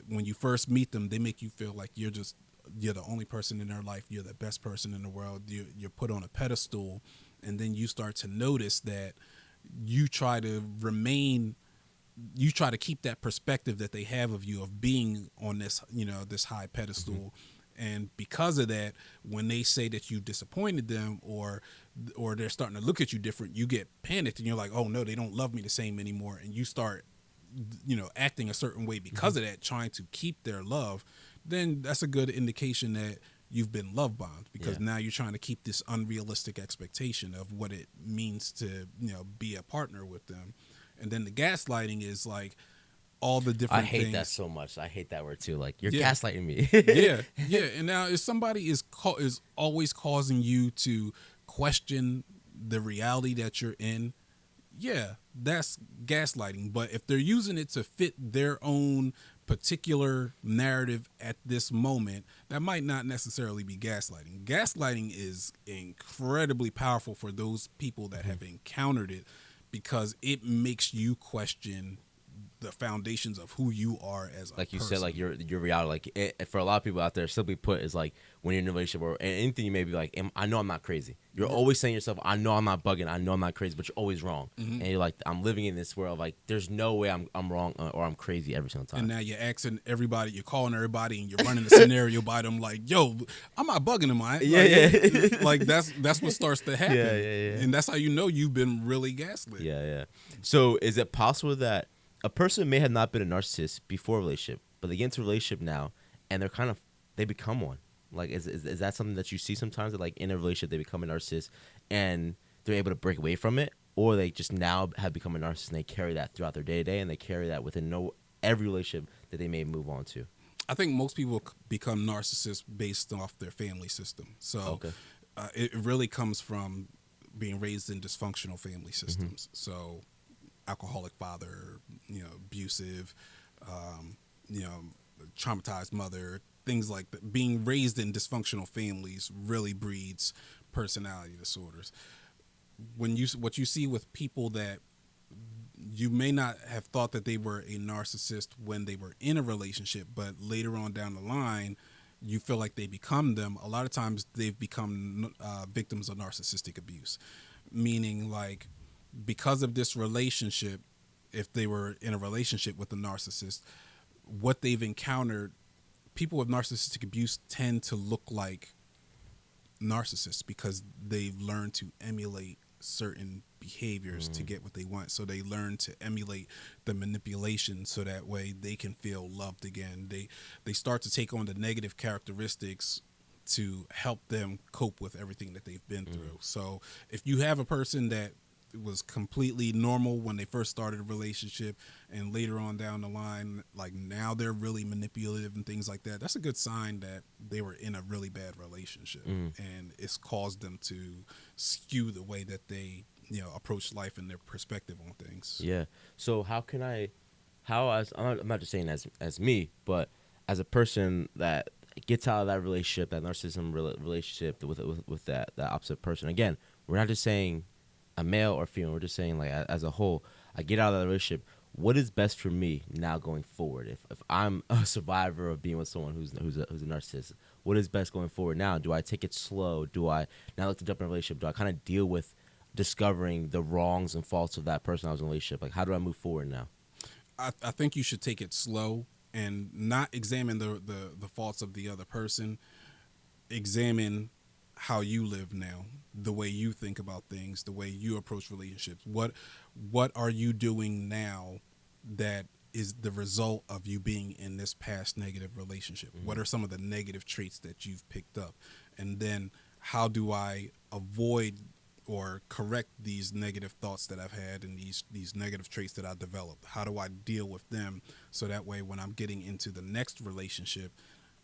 when you first meet them, they make you feel like you're the only person in their life, you're the best person in the world, you're put on a pedestal, and then you start to notice that you try to keep that perspective that they have of you, of being on this this high pedestal. And because of that, when they say that you disappointed them, or they're starting to look at you different, you get panicked and you're like, oh no, they don't love me the same anymore. And you start, acting a certain way because of that, trying to keep their love. Then that's a good indication that you've been love bombed, because now you're trying to keep this unrealistic expectation of what it means to, be a partner with them. And then the gaslighting is like, all the different I hate things. that so much. I hate that word too. Like, you're gaslighting me. yeah. And now if somebody is always causing you to question the reality that you're in, that's gaslighting. But if they're using it to fit their own particular narrative at this moment, that might not necessarily be gaslighting. Gaslighting is incredibly powerful for those people that have encountered it, because it makes you question the foundations of who you are as a like you person. said, like your reality, like for a lot of people out there, simply put, is like when you're in a relationship or anything, you may be like, I know I'm not crazy. You're always saying to yourself, I know I'm not bugging, I know I'm not crazy, but you're always wrong. And you're like, I'm living in this world, like there's no way I'm wrong or I'm crazy every single time. And now you're asking everybody, you're calling everybody, and you're running the scenario by them like, yo, I'm not bugging them, like that's what starts to happen. And that's how you know you've been really gaslit. So is it possible that a person may have not been a narcissist before a relationship, but they get into a relationship now and they become one? Like, is that something that you see sometimes, that like in a relationship they become a narcissist and they're able to break away from it, or they just now have become a narcissist and they carry that throughout their day to day, and they carry that within every relationship that they may move on to? I think most people become narcissists based off their family system. So it really comes from being raised in dysfunctional family systems. So alcoholic father, abusive, traumatized mother, things like that. Being raised in dysfunctional families really breeds personality disorders. What you see with people that you may not have thought that they were a narcissist when they were in a relationship, but later on down the line, you feel like they become them. A lot of times they've become victims of narcissistic abuse, meaning like, because of this relationship, if they were in a relationship with a narcissist, what they've encountered, people with narcissistic abuse tend to look like narcissists because they've learned to emulate certain behaviors to get what they want. So they learn to emulate the manipulation so that way they can feel loved again. They start to take on the negative characteristics to help them cope with everything that they've been through. So if you have a person that was completely normal when they first started a relationship and later on down the line, like now they're really manipulative and things like that, that's a good sign that they were in a really bad relationship and it's caused them to skew the way that they, approach life and their perspective on things. Yeah. So I'm not just saying as me, but as a person that gets out of that relationship, that narcissism relationship with that opposite person. Again, we're not just saying a male or female. We're just saying like as a whole. I get out of that relationship. What is best for me now going forward? If I'm a survivor of being with someone who's a narcissist, what is best going forward now? Do I take it slow? Do I now look to jump in a relationship? Do I kind of deal with discovering the wrongs and faults of that person I was in a relationship? Like, how do I move forward now? I think you should take it slow and not examine the faults of the other person. Examine how you live now, the way you think about things, the way you approach relationships. What are you doing now that is the result of you being in this past negative relationship? What are some of the negative traits that you've picked up? And then how do I avoid or correct these negative thoughts that I've had and these negative traits that I developed? How do I deal with them so that way when I'm getting into the next relationship,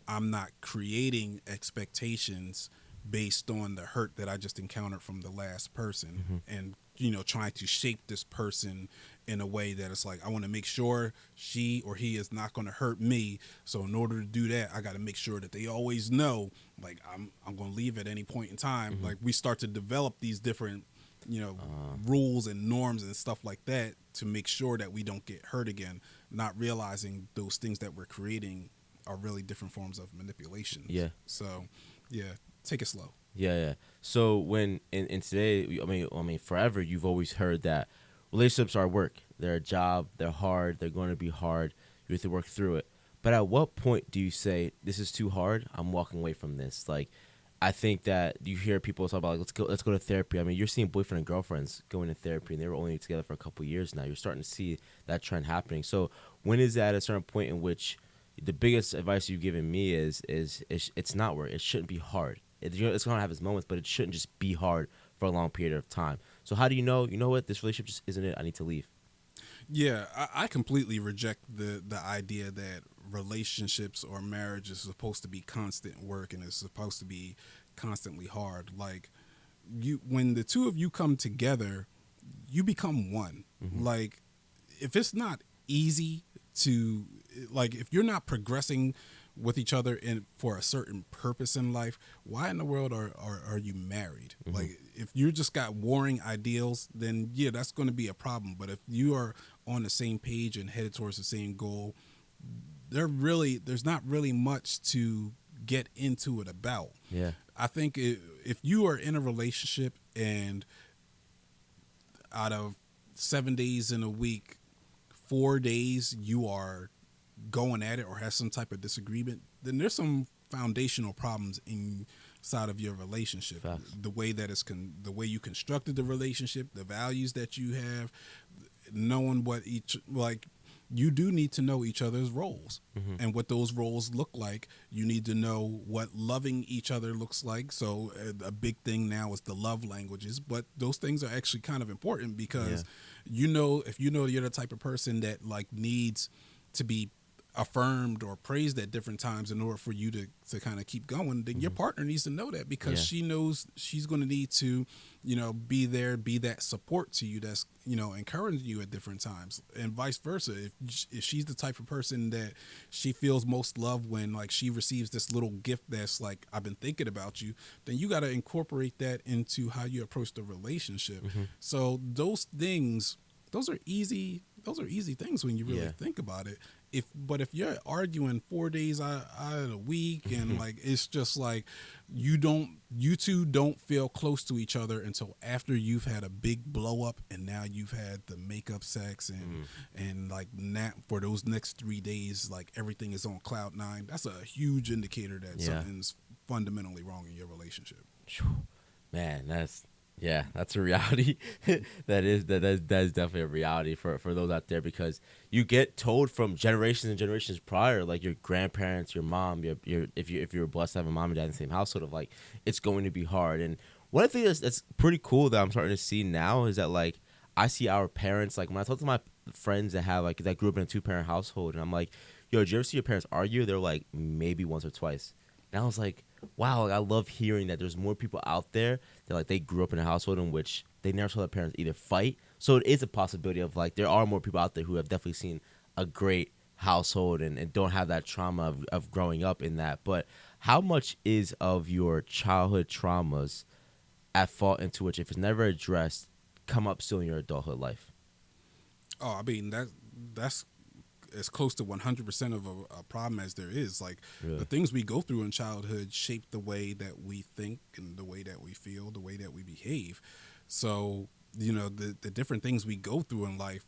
I'm not creating expectations based on the hurt that I just encountered from the last person and trying to shape this person in a way that it's like I want to make sure she or he is not going to hurt me. So in order to do that, I got to make sure that they always know like I'm going to leave at any point in time. Like we start to develop these different rules and norms and stuff like that to make sure that we don't get hurt again, not realizing those things that we're creating are really different forms of manipulation. Yeah. So yeah, take it slow. Yeah. So when in today, I mean, forever, you've always heard that relationships are work. They're a job. They're hard. They're going to be hard. You have to work through it. But at what point do you say this is too hard? I'm walking away from this. Like, I think that you hear people talk about like, let's go to therapy. I mean, you're seeing boyfriend and girlfriends going to therapy, and they were only together for a couple of years now. You're starting to see that trend happening. So when is that a certain point in which the biggest advice you've given me is it's not work. It shouldn't be hard. It's going to have its moments, but it shouldn't just be hard for a long period of time. So how do you know what, this relationship just isn't it? I need to leave. Yeah, I completely reject the idea that relationships or marriage is supposed to be constant work and it's supposed to be constantly hard. Like when the two of you come together, you become one. Like if it's not easy to, like if you're not progressing with each other for a certain purpose in life, why in the world are you married? Like if you just got warring ideals, then yeah, that's going to be a problem. But if you are on the same page and headed towards the same goal, there's not really much to get into it about. Yeah. I think if you are in a relationship and out of 7 days in a week, 4 days you are going at it or has some type of disagreement, then there's some foundational problems inside of your relationship. Facts. The way that the way you constructed the relationship, the values that you have, knowing what you do need to know each other's roles and what those roles look like. You need to know what loving each other looks like. So a big thing now is the love languages, but those things are actually kind of important because if you know you're the type of person that like needs to be affirmed or praised at different times in order for you to kind of keep going, then your partner needs to know that because she knows she's going to need to, be there, be that support to you that's, encouraging you at different times, and vice versa. If she's the type of person that she feels most loved when like she receives this little gift that's like, I've been thinking about you, then you got to incorporate that into how you approach the relationship. So those are easy things when you really think about it. But if you're arguing 4 days out of the week and like it's just like you two don't feel close to each other until after you've had a big blow up and now you've had the makeup sex and like for those next 3 days like everything is on cloud nine, that's a huge indicator that something's fundamentally wrong in your relationship. Man, that's a reality. That is definitely a reality for those out there, because you get told from generations and generations prior, like your grandparents, your mom, your if you're blessed to have a mom and dad in the same household, of like it's going to be hard. And one thing that's pretty cool that I'm starting to see now is that, like, I see our parents, like when I talk to my friends that have, like, that grew up in a 2-parent household, and I'm like, yo, did you ever see your parents argue? They're like, maybe once or twice. And I was like, wow, like, I love hearing that there's more people out there that, like, they grew up in a household in which they never saw their parents either fight. So it is a possibility of, like, there are more people out there who have definitely seen a great household and don't have that trauma of growing up in that. But how much is of your childhood traumas at fault into which, if it's never addressed, come up still in your adulthood life? Oh, I mean that's as close to 100% of a problem as there is. Like, Really? the things we go through in childhood shape the way that we think and the way that we feel, the way that we behave. So, the different things we go through in life.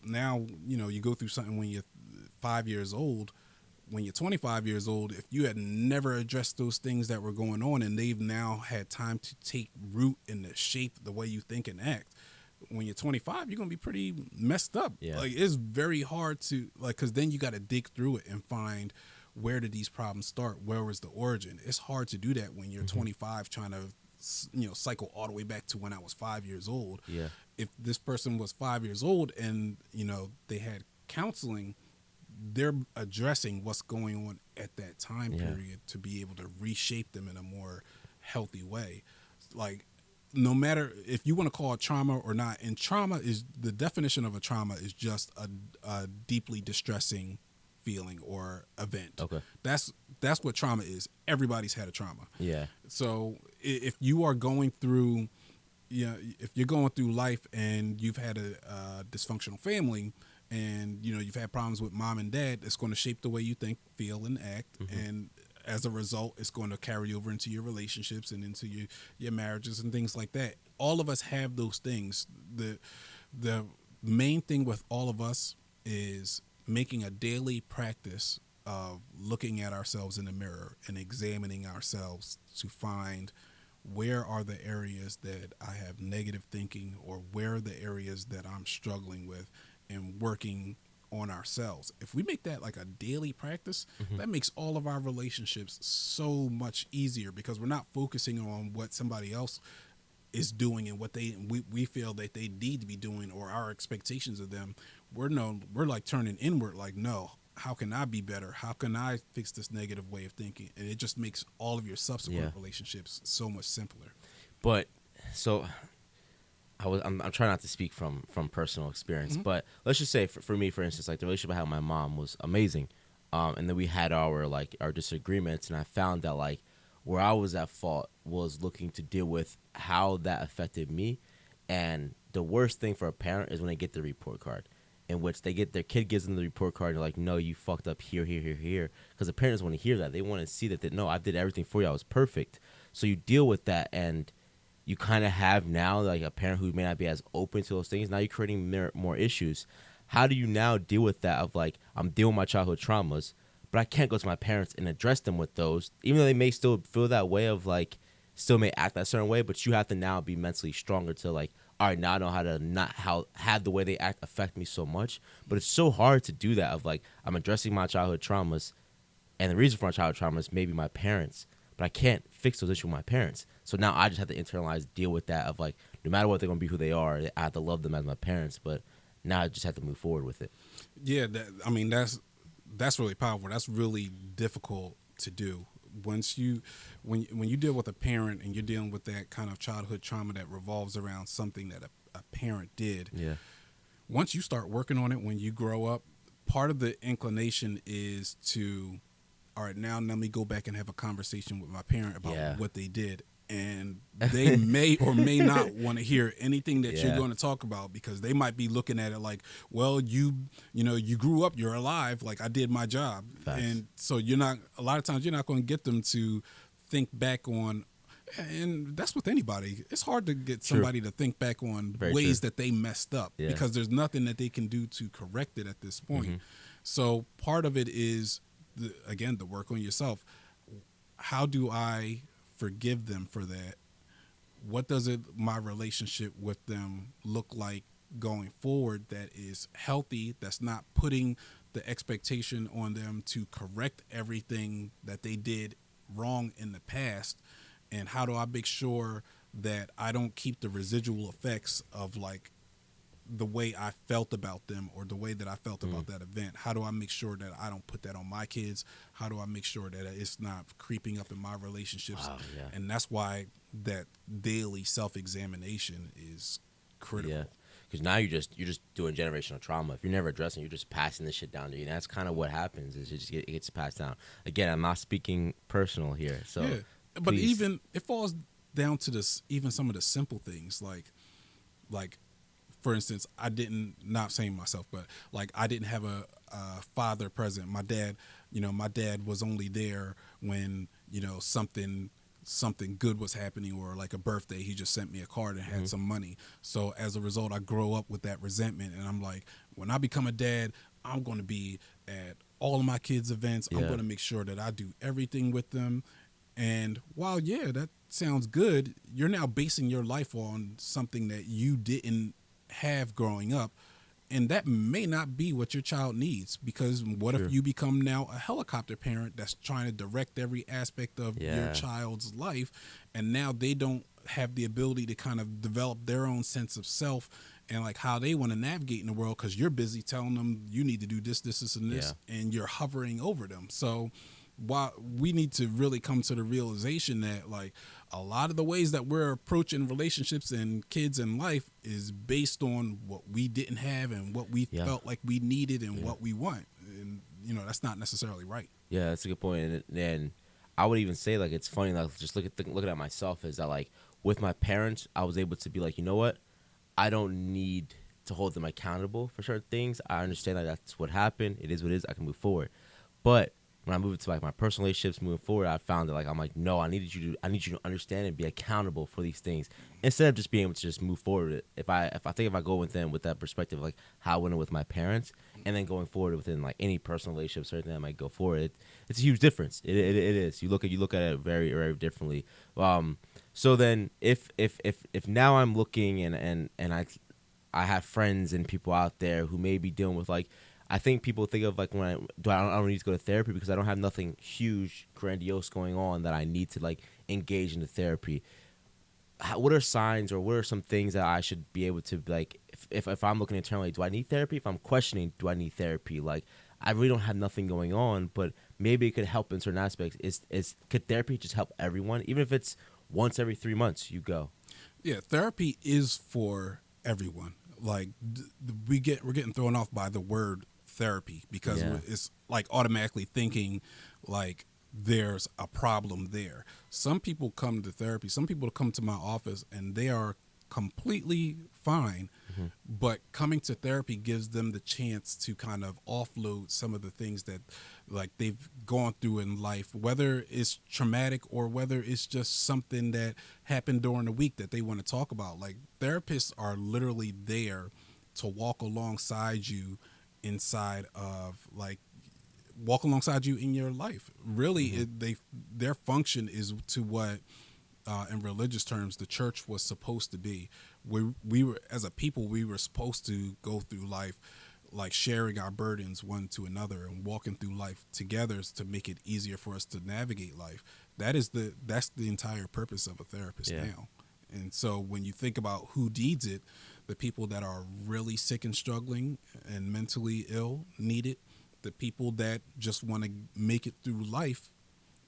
Now, you go through something when you're 5 years old. When you're 25 years old, if you had never addressed those things that were going on and they've now had time to take root and to shape the way you think and act, when you're 25, you're going to be pretty messed up. Yeah. Like, it's very hard to, like, because then you got to dig through it and find, where did these problems start? Where was the origin? It's hard to do that when you're 25, trying to, cycle all the way back to when I was 5 years old. Yeah. If this person was 5 years old and, they had counseling, they're addressing what's going on at that time period to be able to reshape them in a more healthy way. Like, no matter if you want to call it trauma or not, and trauma is, the definition of a trauma is just a deeply distressing feeling or event. Okay. That's what trauma is. Everybody's had a trauma. Yeah. So if you are going through, if you're going through life and you've had a dysfunctional family, and you've had problems with mom and dad, it's going to shape the way you think, feel, and act. And as a result, it's going to carry over into your relationships and into your marriages and things like that. All of us have those things. The main thing with all of us is making a daily practice of looking at ourselves in the mirror and examining ourselves to find, where are the areas that I have negative thinking, or where are the areas that I'm struggling with, and working on ourselves. If we make that like a daily practice, that makes all of our relationships so much easier, because we're not focusing on what somebody else is doing and what we feel that they need to be doing, or our expectations of them. We're like turning inward, like, no, how can I be better? How can I fix this negative way of thinking? And it just makes all of your subsequent relationships so much simpler. But so I'm trying not to speak from personal experience, but let's just say for me, for instance, like, the relationship I had with my mom was amazing, and then we had our disagreements, and I found that, like, where I was at fault was looking to deal with how that affected me. And the worst thing for a parent is when they get the report card, in which their kid gives them the report card and they're like, no, you fucked up here, because the parents want to hear that. They want to see that no, I did everything for you, I was perfect. So you deal with that, and you kind of have now, like, a parent who may not be as open to those things. Now you're creating more issues. How do you now deal with that of, like, I'm dealing with my childhood traumas, but I can't go to my parents and address them with those, even though they may still feel that way of, like, still may act that certain way, but you have to now be mentally stronger to, like, all right, now I know how to not have the way they act affect me so much. But it's so hard to do that of, like, I'm addressing my childhood traumas, and the reason for my childhood trauma is maybe my parents, but I can't fix those issues with my parents. So now I just have to internalize, deal with that of, like, no matter what, they're going to be who they are. I have to love them as my parents, but now I just have to move forward with it. Yeah, that's really powerful. That's really difficult to do. When you deal with a parent and you're dealing with that kind of childhood trauma that revolves around something that a parent did, once you start working on it when you grow up, part of the inclination is to, all right, now let me go back and have a conversation with my parent about what they did. And they may or may not want to hear anything that you're going to talk about, because they might be looking at it like, well, you grew up, you're alive, like, I did my job. Facts. And so a lot of times you're not going to get them to think back on, and that's with anybody. It's hard to get somebody to think back on ways that they messed up, because there's nothing that they can do to correct it at this point. So part of it is, the work on yourself. How do I forgive them for that, what does my relationship with them look like going forward that is healthy, that's not putting the expectation on them to correct everything that they did wrong in the past? And how do I make sure that I don't keep the residual effects of like the way I felt about them or the way that I felt about that event? How do I make sure that I don't put that on my kids? How do I make sure that it's not creeping up in my relationships? Wow, yeah. And that's why that daily self-examination is critical. Yeah, because now you're just doing generational trauma. If you're never addressing, you're just passing this shit down to you. And that's kind of what happens. Is it gets passed down. Again, I'm not speaking personal here. So, Yeah, but please. even it falls down to this. Even some of the simple things, like for instance, I didn't, not saying myself, but like I didn't have a father present. My dad, my dad was only there when something good was happening, or like a birthday. He just sent me a card and had some money. So as a result, I grow up with that resentment, and I'm like, when I become a dad, I'm going to be at all of my kids' events. I'm going to make sure that I do everything with them. And while, yeah, that sounds good, you're now basing your life on something that you didn't have growing up. And that may not be what your child needs, because what if you become now a helicopter parent that's trying to direct every aspect of your child's life, and now they don't have the ability to kind of develop their own sense of self and like how they want to navigate in the world, because you're busy telling them you need to do this, and this, and you're hovering over them. So while we need to really come to the realization that like a lot of the ways that we're approaching relationships and kids in life is based on what we didn't have and what we felt like we needed and what we want. And, that's not necessarily right. Yeah, that's a good point. And I would even say, like, it's funny, like, just looking at myself, is that, like, with my parents, I was able to be like, you know what? I don't need to hold them accountable for certain things. I understand that that's what happened. It is what it is. I can move forward. But when I moved to like my personal relationships moving forward, I found that like I'm like, no, I need you to understand and be accountable for these things instead of just being able to just move forward. If I go with them with that perspective, like how I went with my parents, and then going forward within like any personal relationships or anything that might go forward, it's a huge difference. It is. You look at it very, very differently. So then if now I'm looking and I have friends and people out there who may be dealing with like, I think people think of like when I don't need to go to therapy because I don't have nothing huge, grandiose going on that I need to like engage into therapy. What are signs or what are some things that I should be able to like, if I'm looking internally, do I need therapy? If I'm questioning, do I need therapy? Like, I really don't have nothing going on, but maybe it could help in certain aspects. Could therapy just help everyone? Even if it's once every 3 months you go. Yeah, therapy is for everyone. Like we're getting thrown off by the word therapy because it's like automatically thinking like there's a problem there. Some people come to therapy, some people come to my office and they are completely fine, but coming to therapy gives them the chance to kind of offload some of the things that like they've gone through in life, whether it's traumatic or whether it's just something that happened during the week that they want to talk about. Like therapists are literally there to walk alongside you inside of like walk alongside you in your life. Really, their function is to what in religious terms the church was supposed to be. We were, as a people, we were supposed to go through life like sharing our burdens one to another and walking through life together to make it easier for us to navigate life. That's the entire purpose of a therapist now. And so when you think about who needs it, the people that are really sick and struggling and mentally ill need it. The people that just want to make it through life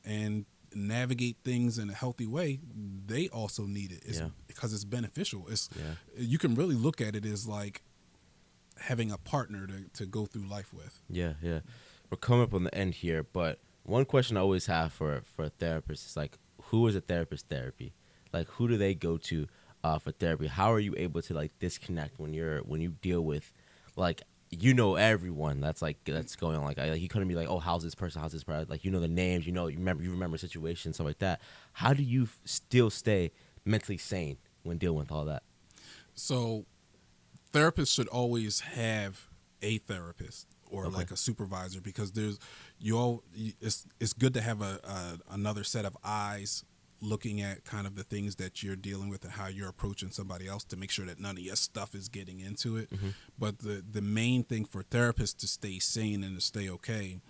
and navigate things in a healthy way, they also need it. Because it's beneficial. You can really look at it as like having a partner to go through life with. Yeah. We're coming up on the end here, but one question I always have for a therapist is like, who is a therapist therapy? Like, who do they go to for therapy? How are you able to like disconnect when you deal with like, everyone that's going on? Like he couldn't be like, oh, how's this person? Like, the names, you remember situations, stuff like that. How do you still stay mentally sane when dealing with all that? So therapists should always have a therapist or like a supervisor, because it's good to have another set of eyes looking at kind of the things that you're dealing with and how you're approaching somebody else to make sure that none of your stuff is getting into it. But the main thing for therapists to stay sane and to stay okay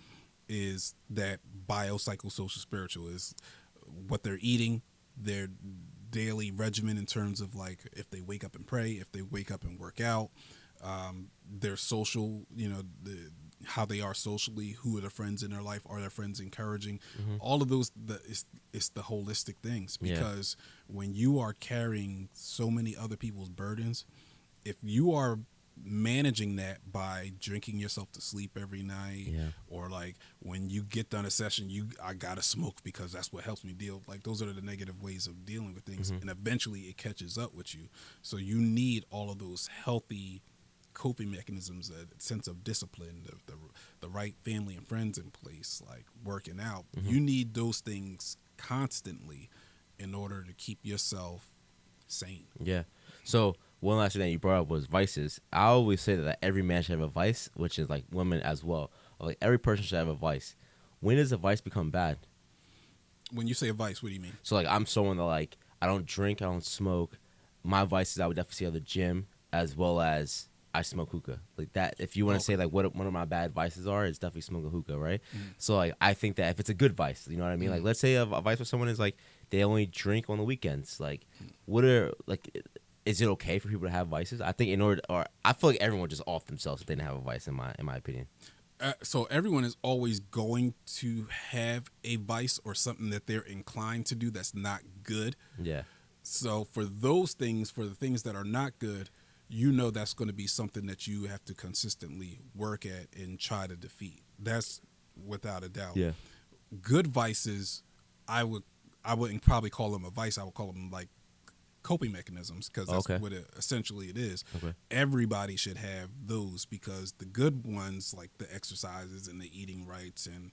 is that biopsychosocial spiritual is what they're eating, their daily regimen in terms of like if they wake up and pray, if they wake up and work out, their social, how they are socially, who are the friends in their life, are their friends encouraging, all of those, it's the holistic things, because when you are carrying so many other people's burdens, if you are managing that by drinking yourself to sleep every night, or like when you get done a session, I gotta smoke because that's what helps me deal, like those are the negative ways of dealing with things, and eventually it catches up with you. So you need all of those healthy coping mechanisms, a sense of discipline, the right family and friends in place, like working out. You need those things constantly in order to keep yourself sane. Yeah. So one last thing that you brought up was vices. I always say that every man should have a vice, which is like women as well. Like every person should have a vice. When does a vice become bad? When you say a vice, what do you mean? So like I'm someone that like I don't drink, I don't smoke. My vices I would definitely see at the gym, as well as I smoke hookah. Like that, if you want to say like what one of my bad vices are, it's definitely smoking hookah, right? So like I think that if it's a good vice, you know what I mean? Like let's say a vice for someone is like they only drink on the weekends. Like what are like, is it okay for people to have vices? I think I feel like everyone would just off themselves if they didn't have a vice, in my opinion. So everyone is always going to have a vice or something that they're inclined to do that's not good. Yeah. So for those things, for the things that are not good, that's going to be something that you have to consistently work at and try to defeat. That's without a doubt. Yeah. Good vices, I wouldn't probably call them a vice. I would call them like coping mechanisms, because that's what essentially it is. Okay. Everybody should have those, because the good ones, like the exercises and the eating rights and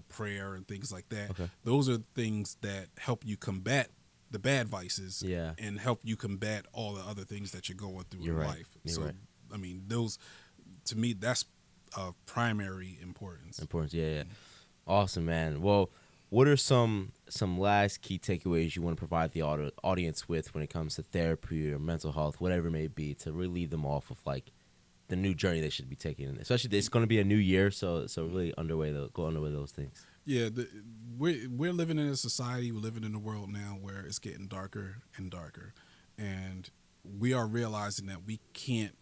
prayer and things like that, those are things that help you combat the bad vices, and help you combat all the other things that you're going through in life. You're right. I mean, those, to me, that's of primary importance. Yeah. Awesome, man. Well, what are some last key takeaways you want to provide the audience with when it comes to therapy or mental health, whatever it may be, to really lead them off of like the new journey they should be taking? Especially it's going to be a new year, so really go underway those things. Yeah, we're living in a society, we're living in a world now where it's getting darker and darker, and we are realizing that we can't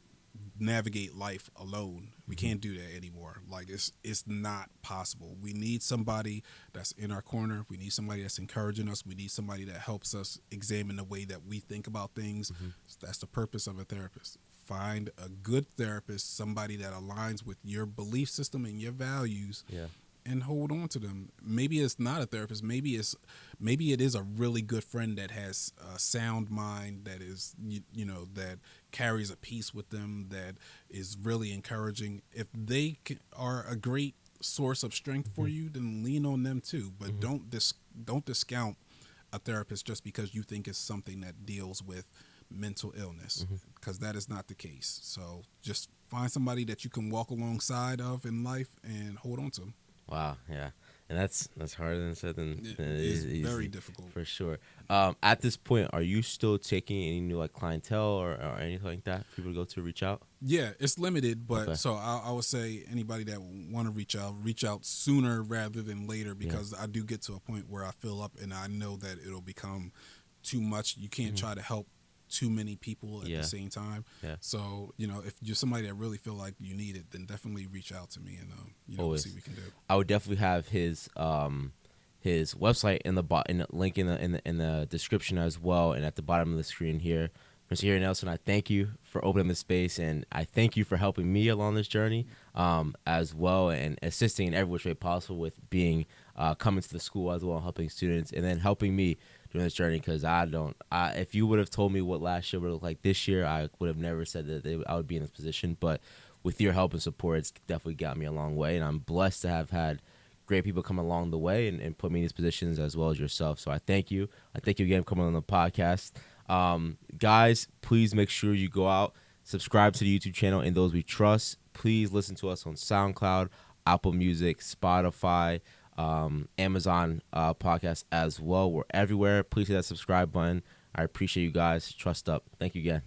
navigate life alone. We can't do that anymore. Like it's not possible. We need somebody that's in our corner. We need somebody that's encouraging us. We need somebody that helps us examine the way that we think about things. So that's the purpose of a therapist. Find a good therapist, somebody that aligns with your belief system and your values. Yeah. And hold on to them. Maybe it's not a therapist. Maybe it is a really good friend that has a sound mind, that is that carries a peace with them, that is really encouraging. If they are a great source of strength for you, then lean on them too. But don't discount a therapist just because you think it's something that deals with mental illness, because that is not the case. So just find somebody that you can walk alongside of in life and hold on to them. Wow, yeah, and that's harder than said than It is is very easy, difficult for sure. At this point, are you still taking any new like clientele or anything like that? People to go to reach out? Yeah, it's limited, but Okay. so I would say anybody that want to reach out sooner rather than later, because I do get to a point where I fill up and I know that it'll become too much. You can't try to help too many people at the same time. Yeah. So, if you're somebody that really feel like you need it, then definitely reach out to me and we'll see what we can do. I would definitely have his website in the link in the description as well, and at the bottom of the screen here. Mr. Harry Nelson, I thank you for opening this space, and I thank you for helping me along this journey as well, and assisting in every which way possible with being coming to the school as well, helping students, and then helping me during this journey, because if you would have told me what last year would look like this year, I would have never said that I would be in this position. But with your help and support, it's definitely got me a long way, and I'm blessed to have had great people come along the way and put me in these positions, as well as yourself. So I thank you. I thank you again for coming on the podcast. Guys, please make sure you go out, subscribe to the YouTube channel and Those We Trust. Please listen to us on SoundCloud, Apple Music, Spotify, Amazon podcast as well. We're everywhere. Please hit that subscribe button. I appreciate you guys. Trust up. Thank you again.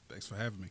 Thanks for having me.